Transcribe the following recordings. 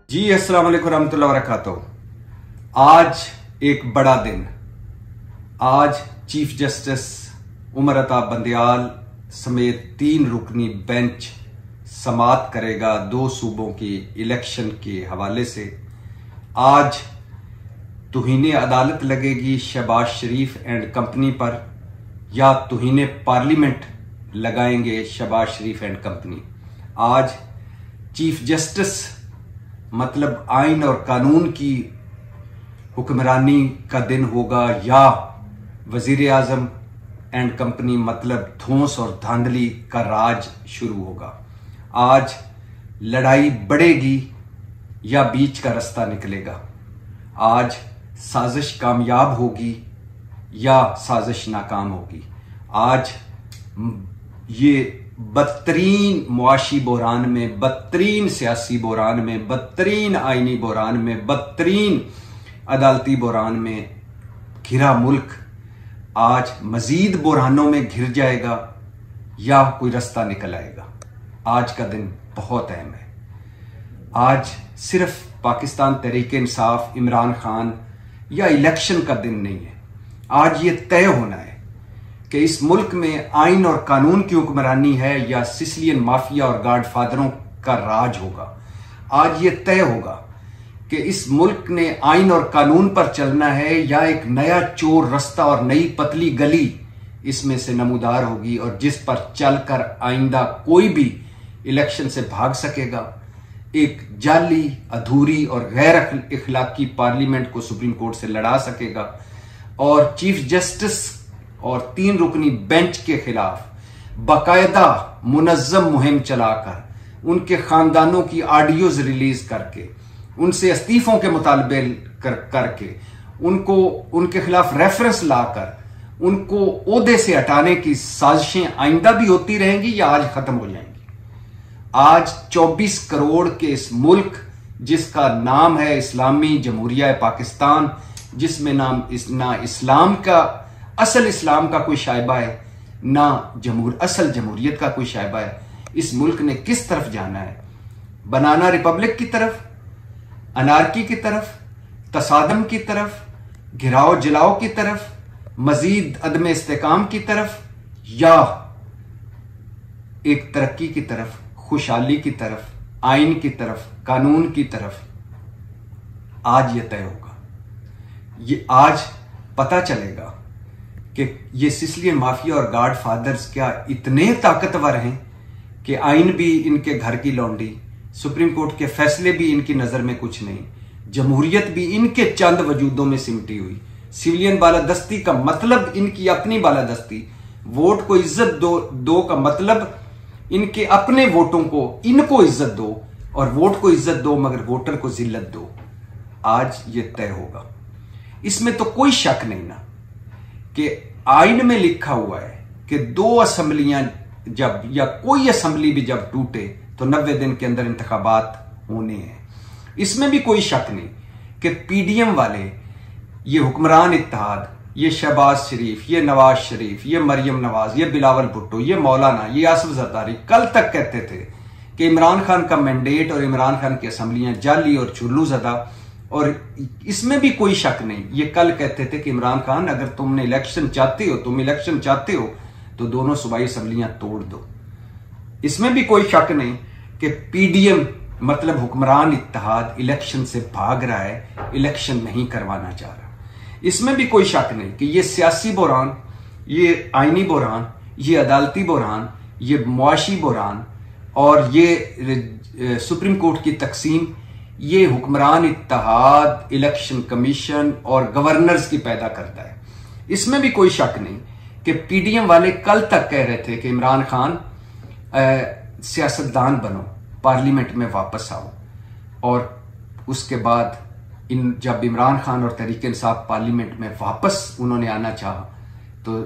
जी अस्सलाम वालेकुम रहमतुल्लाहि व बरकातुहू। आज एक बड़ा दिन। आज चीफ जस्टिस उमर अता बंदयाल समेत 3 रुकनी बेंच समाअत करेगा 2 सूबों की इलेक्शन के हवाले से। आज तुहीने अदालत लगेगी शहबाज शरीफ एंड कंपनी पर या तुहीने पार्लियामेंट लगाएंगे शहबाज शरीफ एंड कंपनी। आज चीफ जस्टिस मतलब आइन और कानून की हुक्मरानी का दिन होगा या वजीर आजम एंड कंपनी मतलब धौंस और धांधली का राज शुरू होगा। आज लड़ाई बढ़ेगी या बीच का रास्ता निकलेगा। आज साजिश कामयाब होगी या साजिश नाकाम होगी। आज ये बदतरीन मुआशी बहरान में, बदतरीन सियासी बहरान में, बदतरीन आईनी बहरान में, बदतरीन अदालती बहरान में घिरा मुल्क आज मजीद बहरानों में घिर जाएगा या कोई रास्ता निकल आएगा। आज का दिन बहुत अहम है। आज सिर्फ पाकिस्तान तहरीक-ए-इंसाफ, इमरान खान या इलेक्शन का दिन नहीं है। आज ये तय होना है कि इस मुल्क में आइन और कानून की हुक्मरानी है या सिसिलियन माफिया और गॉडफादरों का राज होगा। आज ये तय होगा कि इस मुल्क ने आइन और कानून पर चलना है या एक नया चोर रास्ता और नई पतली गली इसमें से नमूदार होगी और जिस पर चलकर आइंदा कोई भी इलेक्शन से भाग सकेगा। एक जाली, अधूरी और गैर इखलाकी पार्लियामेंट को सुप्रीम कोर्ट से लड़ा सकेगा और चीफ जस्टिस और 3 रुकनी बेंच के खिलाफ बाकायदा मुनज्जम मुहिम चलाकर उनके खानदानों की ऑडियोज रिलीज करके उनसे इस्तीफों के मुतालबे करके उनको उनके खिलाफ रेफरेंस लाकर उनको ओहदे से हटाने की साजिशें आइंदा भी होती रहेंगी या आज खत्म हो जाएंगी। आज 24 करोड़ के इस मुल्क जिसका नाम है इस्लामी जमहूरिया पाकिस्तान, जिसमें ना इस्लाम का असल इस्लाम का कोई शायबा है ना असल जमहूरियत का कोई शायबा है। इस मुल्क ने किस तरफ जाना है? बनाना रिपब्लिक की तरफ, अनारकी की तरफ, तसादम की तरफ, घिराव जलाओ की तरफ, मजीद अदम इस्तेकाम की तरफ या एक तरक्की की तरफ, खुशहाली की तरफ, आइन की तरफ, कानून की तरफ? आज यह तय होगा। ये आज पता चलेगा कि ये सिसिलियन माफिया और गॉड फादर्स क्या इतने ताकतवर हैं कि आइन भी इनके घर की लौंडी, सुप्रीम कोर्ट के फैसले भी इनकी नजर में कुछ नहीं, जमहूरियत भी इनके चंद वजूदों में सिमटी हुई, सिविलियन बालादस्ती का मतलब इनकी अपनी बालादस्ती, वोट को इज्जत दो का मतलब इनके अपने वोटों को इनको इज्जत दो और वोट को इज्जत दो मगर वोटर को जिल्लत दो। आज ये तय होगा। इसमें तो कोई शक नहीं ना कि आइन में लिखा हुआ है कि 2 असेंबलियां जब या कोई असेंबली भी जब टूटे तो 90 दिन के अंदर इंतखाबात होने हैं। इसमें भी कोई शक नहीं कि पीडीएम वाले, ये हुक्मरान इत्तेहाद, ये शहबाज शरीफ, ये नवाज शरीफ, ये मरियम नवाज, ये बिलावल भुट्टो, ये मौलाना, ये आसिफ जरदारी कल तक कहते थे कि इमरान खान का मैंडेट और इमरान खान की असेंबलियां जाली और चुल्लूज़दा। और इसमें भी कोई शक नहीं, ये कल कहते थे कि इमरान खान अगर तुम इलेक्शन चाहते हो तो दोनों सूबाई असेंबलियां तोड़ दो। इसमें भी कोई शक नहीं कि पीडीएम मतलब हुक्मरान इत्तेहाद इलेक्शन से भाग रहा है, इलेक्शन नहीं करवाना चाह रहा। इसमें भी कोई शक नहीं कि ये सियासी बहरान, ये आईनी बहरान, ये अदालती बहरान, ये मुआशी बहरान और ये सुप्रीम कोर्ट की तकसीम, ये हुक्मरान इत्तेहाद, इलेक्शन कमीशन और गवर्नर्स की पैदा करता है। इसमें भी कोई शक नहीं कि पीडीएम वाले कल तक कह रहे थे कि इमरान खान सियासतदान बनो, पार्लियामेंट में वापस आओ। और उसके बाद जब इमरान खान और तहरीक-ए-इंसाफ पार्लियामेंट में वापस उन्होंने आना चाहा तो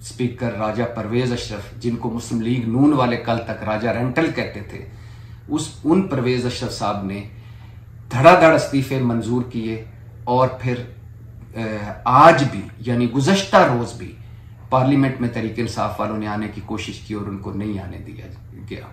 स्पीकर राजा परवेज अशरफ, जिनको मुस्लिम लीग नून वाले कल तक राजा रेंटल कहते थे, उन परवेज अशरफ साहब ने धड़ाधड़ इस्तीफे मंजूर किए और फिर आज भी यानी गुज़श्ता रोज भी पार्लियामेंट में तहरीक इंसाफ वालों ने आने की कोशिश की और उनको नहीं आने दिया गया।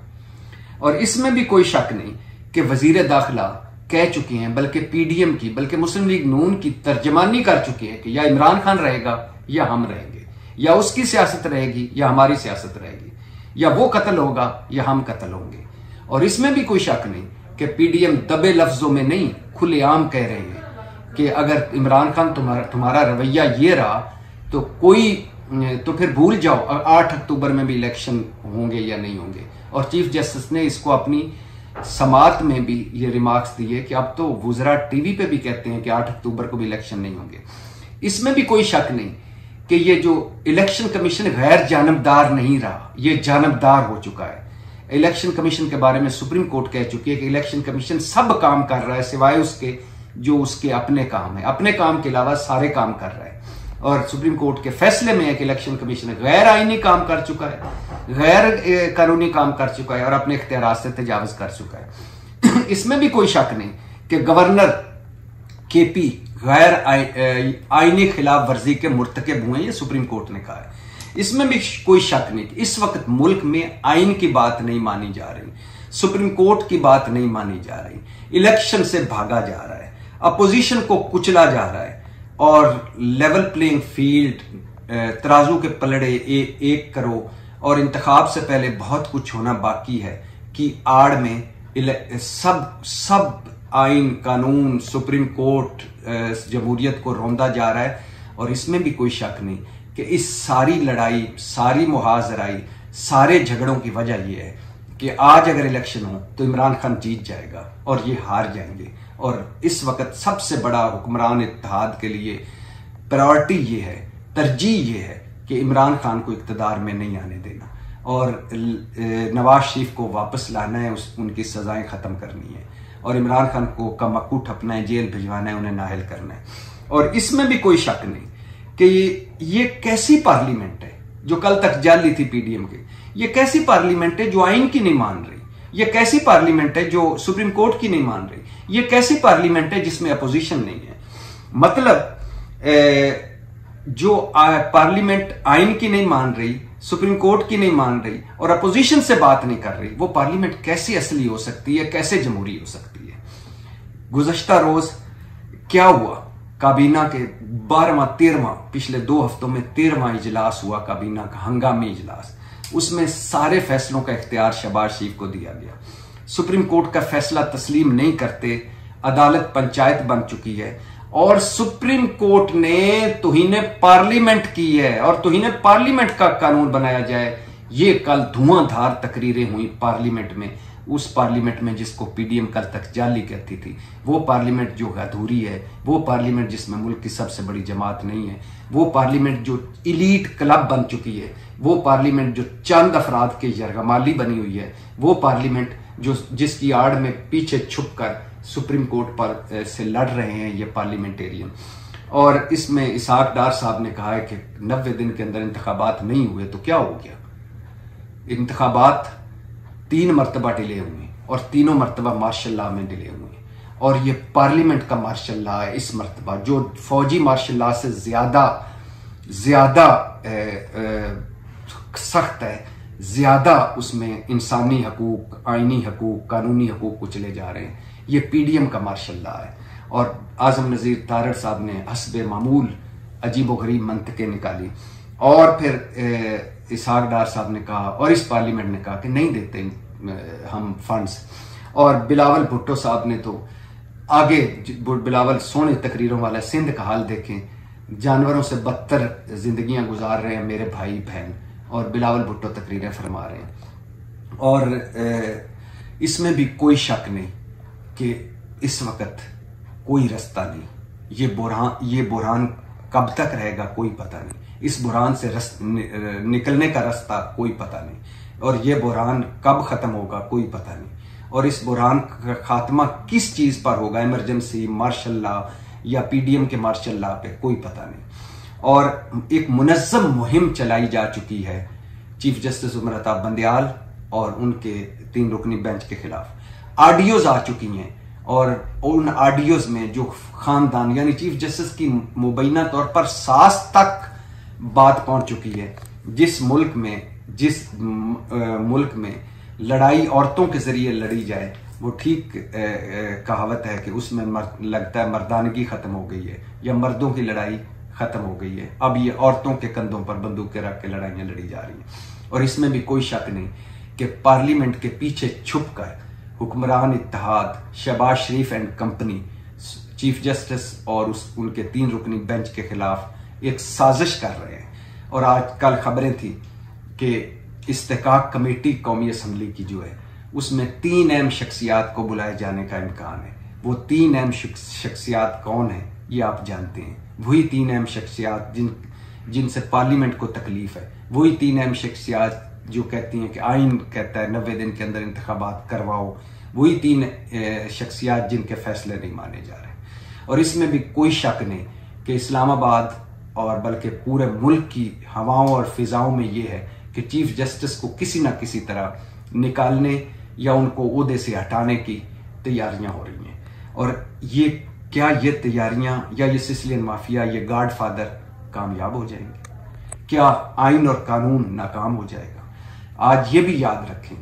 और इसमें भी कोई शक नहीं कि वजीर दाखिला कह चुके हैं, बल्कि पीडीएम की, बल्कि मुस्लिम लीग नून की तर्जमानी कर चुके हैं कि या इमरान खान रहेगा या हम रहेंगे, या उसकी सियासत रहेगी या हमारी सियासत रहेगी, या वो कत्ल होगा या हम कत्ल होंगे। और इसमें भी कोई शक नहीं कि पीडीएम दबे लफ्जों में नहीं, खुलेआम कह रहे हैं कि अगर इमरान खान तुम्हारा रवैया ये रहा तो फिर भूल जाओ 8 अक्टूबर में भी इलेक्शन होंगे या नहीं होंगे। और चीफ जस्टिस ने इसको अपनी समात में भी ये रिमार्क्स दिए कि अब तो वुजरा टीवी पे भी कहते हैं कि 8 अक्टूबर को भी इलेक्शन नहीं होंगे। इसमें भी कोई शक नहीं कि ये जो इलेक्शन कमीशन गैर जानबदार नहीं रहा, ये जानबदार हो चुका है। इलेक्शन कमीशन के बारे में सुप्रीम कोर्ट कह चुकी है कि इलेक्शन कमीशन सब काम कर रहा है सिवाय उसके जो उसके अपने काम है, अपने काम के अलावा सारे काम कर रहा है। और सुप्रीम कोर्ट के फैसले में है कि इलेक्शन कमीशन गैर आईनी काम कर चुका है, गैर कानूनी काम कर चुका है और अपने इख्तियार से तजावुज कर चुका है। इसमें भी कोई शक नहीं कि गवर्नर केपी गैर आईनी खिलाफ वर्जी के मुर्तकिब हुए, ये सुप्रीम कोर्ट ने कहा है। इसमें भी कोई शक नहीं कि इस वक्त मुल्क में आइन की बात नहीं मानी जा रही, सुप्रीम कोर्ट की बात नहीं मानी जा रही, इलेक्शन से भागा जा रहा है, अपोजिशन को कुचला जा रहा है और लेवल प्लेइंग फील्ड तराजू के पलड़े एक करो और इंतखाब से पहले बहुत कुछ होना बाकी है कि आड़ में सब आइन कानून सुप्रीम कोर्ट जमहूरियत को रौंदा जा रहा है। और इसमें भी कोई शक नहीं कि इस सारी लड़ाई, सारी मुहाजराई, सारे झगड़ों की वजह यह है कि आज अगर इलेक्शन हो तो इमरान खान जीत जाएगा और ये हार जाएंगे। और इस वक्त सबसे बड़ा हुक्मरान इत्तेहाद के लिए प्रायोरिटी ये है, तरजीह ये है कि इमरान खान को इक़्तिदार में नहीं आने देना और नवाज शरीफ को वापस लाना है, उनकी सजाएं ख़त्म करनी है और इमरान खान को का मक्कू ठपना है, जेल भिजवाना है, उन्हें नाहल करना है। और इसमें भी कोई शक नहीं कि ये कैसी पार्लियामेंट है जो कल तक जाली थी पीडीएम की, ये कैसी पार्लियामेंट है जो आइन की नहीं मान रही, ये कैसी पार्लियामेंट है जो सुप्रीम कोर्ट की नहीं मान रही, ये कैसी पार्लियामेंट है जिसमें अपोजिशन नहीं है। मतलब जो पार्लियामेंट आइन की नहीं मान रही, सुप्रीम कोर्ट की नहीं मान रही और अपोजिशन से बात नहीं कर रही, वो पार्लियामेंट कैसी असली हो सकती है, कैसे जमहूरी हो सकती है। गुज़श्ता रोज क्या हुआ, काबीना के 12वां 13वां पिछले 2 हफ्तों में 13वां इजलास हुआ, काबीना का हंगामी इजलास। उसमें सारे फैसलों का इख्तियार शहबाज शरीफ को दिया गया। सुप्रीम कोर्ट का फैसला तस्लीम नहीं करते, अदालत पंचायत बन चुकी है और सुप्रीम कोर्ट ने तौहीन पार्लियामेंट की है और तौहीन पार्लियामेंट का कानून बनाया जाए। ये कल धुआंधार तकरीरें हुई पार्लियामेंट में, उस पार्लियामेंट में जिसको पीडीएम कल तक जाली कहती थी, वो पार्लियामेंट जो अधूरी है, वो पार्लियामेंट जिसमें मुल्क की सबसे बड़ी जमात नहीं है, वो पार्लियामेंट जो इलीट क्लब बन चुकी है, वो पार्लियामेंट जो चंद अफराद के यरगमाली बनी हुई है, वो पार्लियामेंट जो जिसकी आड़ में पीछे छुपकर सुप्रीम कोर्ट पर से लड़ रहे हैं ये पार्लियामेंटेरियन। और इसमें इसहाक डार साहब ने कहा है कि 90 दिन के अंदर इंतखाबात नहीं हुए तो क्या हो गया। इंतखाबात 3 मरतबा डिले हुए और तीनों मरतबा मार्शल लॉ में डिले हुए और ये पार्लियामेंट का मार्शल लॉ है इस मरतबा, जो फौजी मार्शल लॉ से ज्यादा सख्त है, ज्यादा उसमें इंसानी हकूक, आइनी हकूक, कानूनी हकूक को चले जा रहे हैं। ये पीडीएम का मार्शल लॉ है। और आजम नज़ीर तारड़ साहब ने हस्बे मामूल अजीब व गरीब मंतके निकाली और फिर इसहाक डार साहब ने कहा और इस पार्लियामेंट ने कहा कि नहीं देते हम फंड्स। और बिलावल भुट्टो साहब ने तो आगे, बिलावल सोने तकरीरों वाला सिंध का हाल देखें, जानवरों से बदतर जिंदगियां गुजार रहे हैं मेरे भाई बहन, और बिलावल भुट्टो तकरीरें फरमा रहे हैं। और इसमें भी कोई शक नहीं कि इस वक्त कोई रास्ता नहीं, ये बुरहान कब तक रहेगा कोई पता नहीं, इस बुरहान से निकलने का रास्ता कोई पता नहीं, और ये बुरहान कब खत्म होगा कोई पता नहीं, और इस बुरहान का खात्मा किस चीज पर होगा, इमरजेंसी, मार्शल लॉ या पीडीएम के मार्शल लॉ पे, कोई पता नहीं। और एक मुनज़्ज़म मुहिम चलाई जा चुकी है चीफ जस्टिस उमर अता बंदयाल और उनके 3 रुकनी बेंच के खिलाफ। ऑडियोज आ चुकी हैं और उन ऑडियोज में जो खानदान यानी चीफ जस्टिस की मुबैना तौर पर सास तक बात पहुंच चुकी है, जिस मुल्क में लड़ाई औरतों के जरिए लड़ी जाए वो ठीक कहावत है कि उसमें लगता है मर्दानगी खत्म हो गई है या मर्दों की लड़ाई खत्म हो गई है, अब ये औरतों के कंधों पर बंदूकें रख के लड़ाइयां लड़ी जा रही हैं। और इसमें भी कोई शक नहीं कि पार्लियामेंट के पीछे छुपकर हुक्मरान इत्तेहाद, शहबाज शरीफ एंड कंपनी चीफ जस्टिस और उनके 3 रुकनी बेंच के खिलाफ एक साजिश कर रहे हैं। और आज कल खबरें थी कि इस्तेहकाक कमेटी कौमी असम्बली की जो है उसमें 3 अहम शख्सियात को बुलाए जाने का इम्कान है। वो 3 अहम शख्सियात कौन है ये आप जानते हैं। वही 3 अहम शख्सियात जिनसे पार्लियामेंट को तकलीफ है, वही 3 अहम शख्सियात जो कहती हैं कि आइन कहता है 90 दिन के अंदर इंतखाबात करवाओ, वही 3 शख्सियात जिनके फैसले नहीं माने जा रहे। और इसमें भी कोई शक नहीं कि इस्लामाबाद और बल्कि पूरे मुल्क की हवाओं और फिजाओं में ये है कि चीफ जस्टिस को किसी ना किसी तरह निकालने या उनको ओहदे से हटाने की तैयारियां हो रही हैं। और ये क्या ये तैयारियां या ये सिसिलियन माफिया, ये गॉडफादर कामयाब हो जाएंगे? क्या आइन और कानून नाकाम हो जाएगा? आज ये भी याद रखें,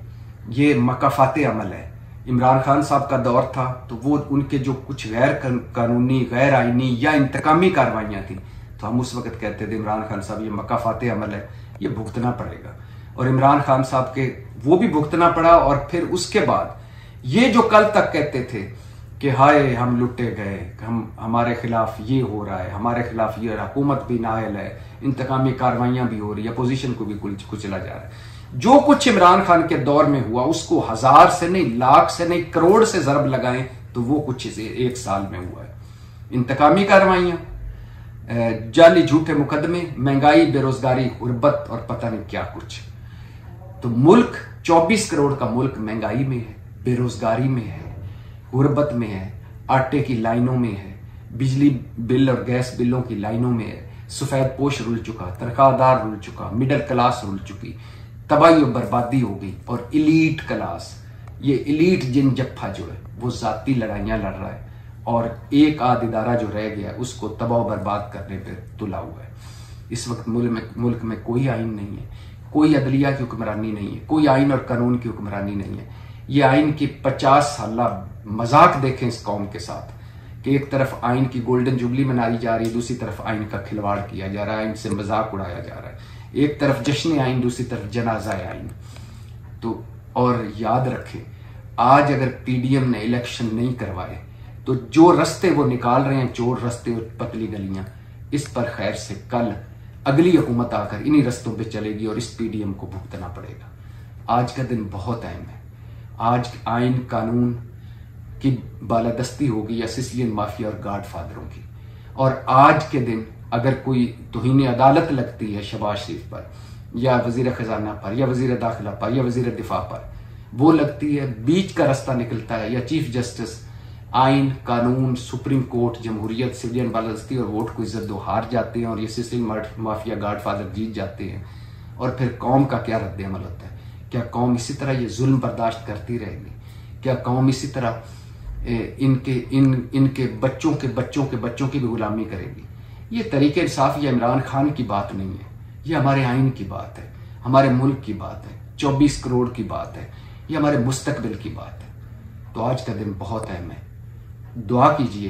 ये मकाफाते अमल है। इमरान खान साहब का दौर था तो वो उनके जो कुछ गैर कानूनी, गैर आइनी या इंतकामी कार्रवाइयां थी तो हम उस वक्त कहते थे इमरान खान साहब ये मकाफाते अमल है, ये भुगतना पड़ेगा। और इमरान खान साहब के वो भी भुगतना पड़ा। और फिर उसके बाद ये जो कल तक कहते थे कि हाय हम लुटे गए, हमारे खिलाफ ये हो रहा है, हमारे खिलाफ ये हुकूमत भी नाअहल है, इंतकामी कार्रवाइयां भी हो रही है, अपोजिशन को भी कुचला जा रहा है। जो कुछ इमरान खान के दौर में हुआ उसको 1000 से नहीं, लाख से नहीं, करोड़ से जरब लगाएं तो वो कुछ 1 साल में हुआ है। इंतकामी कार्रवाइयां, जाली झूठे मुकदमे, महंगाई, बेरोजगारी, गुर्बत और पता नहीं क्या कुछ। तो मुल्क 24 करोड़ का मुल्क महंगाई में है, बेरोजगारी में है, गुर्बत में है, आटे की लाइनों में है, बिजली बिल और गैस बिलों की लाइनों में है, सफेद पोश रुल चुका, तनख्वाहदार रुल चुका, मिडिल क्लास रुल चुकी, तबाही और बर्बादी हो गई। और इलीट क्लास, ये इलीट जिन जत्था जो है वो जाती लड़ाइयां लड़ रहा है और एक आध इदारा जो रह गया उसको तबाह बर्बाद करने पे तुला हुआ है। इस वक्त मुल्क में कोई आइन नहीं है, कोई अदलिया की हुक्मरानी नहीं है, कोई आइन और कानून की हुक्मरानी नहीं है। ये आइन की 50 साल मजाक देखें इस कौम के साथ कि एक तरफ आइन की गोल्डन जुबली मनाई जा रही है, दूसरी तरफ आइन का खिलवाड़ किया जा रहा है, आइन से मजाक उड़ाया जा रहा है। एक तरफ जश्न आइन, दूसरी तरफ जनाजा आइन। तो और याद रखें, आज अगर पीडीएम ने इलेक्शन नहीं करवाए तो जो रास्ते वो निकाल रहे हैं, चोर रास्ते और पतली गलियां, इस पर खैर से कल अगली हुकूमत आकर इन्हीं रास्तों पे चलेगी और इस पीडीएम को भुगतना पड़ेगा। आज का दिन बहुत अहम है। आज आइन कानून की बालादस्ती होगी या सिसिलियन माफिया और गॉडफादरों की। और आज के दिन अगर कोई तौहीन अदालत लगती है शहबाज शरीफ पर या वजीर खजाना पर या वजीर दाखिला पर या वजीर दिफा पर, वो लगती है, बीच का रास्ता निकलता है या चीफ जस्टिस आइन कानून, सुप्रीम कोर्ट, जमहूरियत, सिविलियन बालादस्ती और वोट को इज्जत दो हार जाते हैं और ये सिसिलियन माफिया गॉडफादर जीत जाते हैं। और फिर कौम का क्या रद्द अमल होता है? क्या कौम इसी तरह ये जुल्म बर्दाश्त करती रहेगी? क्या कौम इसी तरह इनके बच्चों की भी गुलामी करेगी? ये तरीके इंसाफ या इमरान खान की बात नहीं है, ये हमारे आइन की बात है, हमारे मुल्क की बात है, 24 करोड़ की बात है, ये हमारे मुस्तकबिल की बात है। तो आज का दिन बहुत अहम है। दुआ कीजिए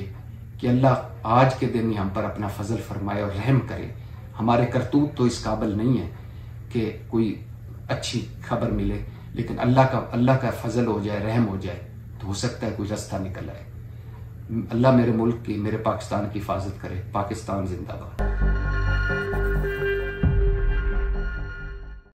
कि अल्लाह आज के दिन ही हम पर अपना फजल फरमाए और रहम करे। हमारे करतूत तो इस काबिल नहीं है कि कोई अच्छी खबर मिले, लेकिन अल्लाह का फजल हो जाए, रहम हो जाए तो हो सकता है कोई रास्ता निकल आए। अल्लाह मेरे मुल्क की, मेरे पाकिस्तान की हिफाजत करे। पाकिस्तान जिंदाबाद।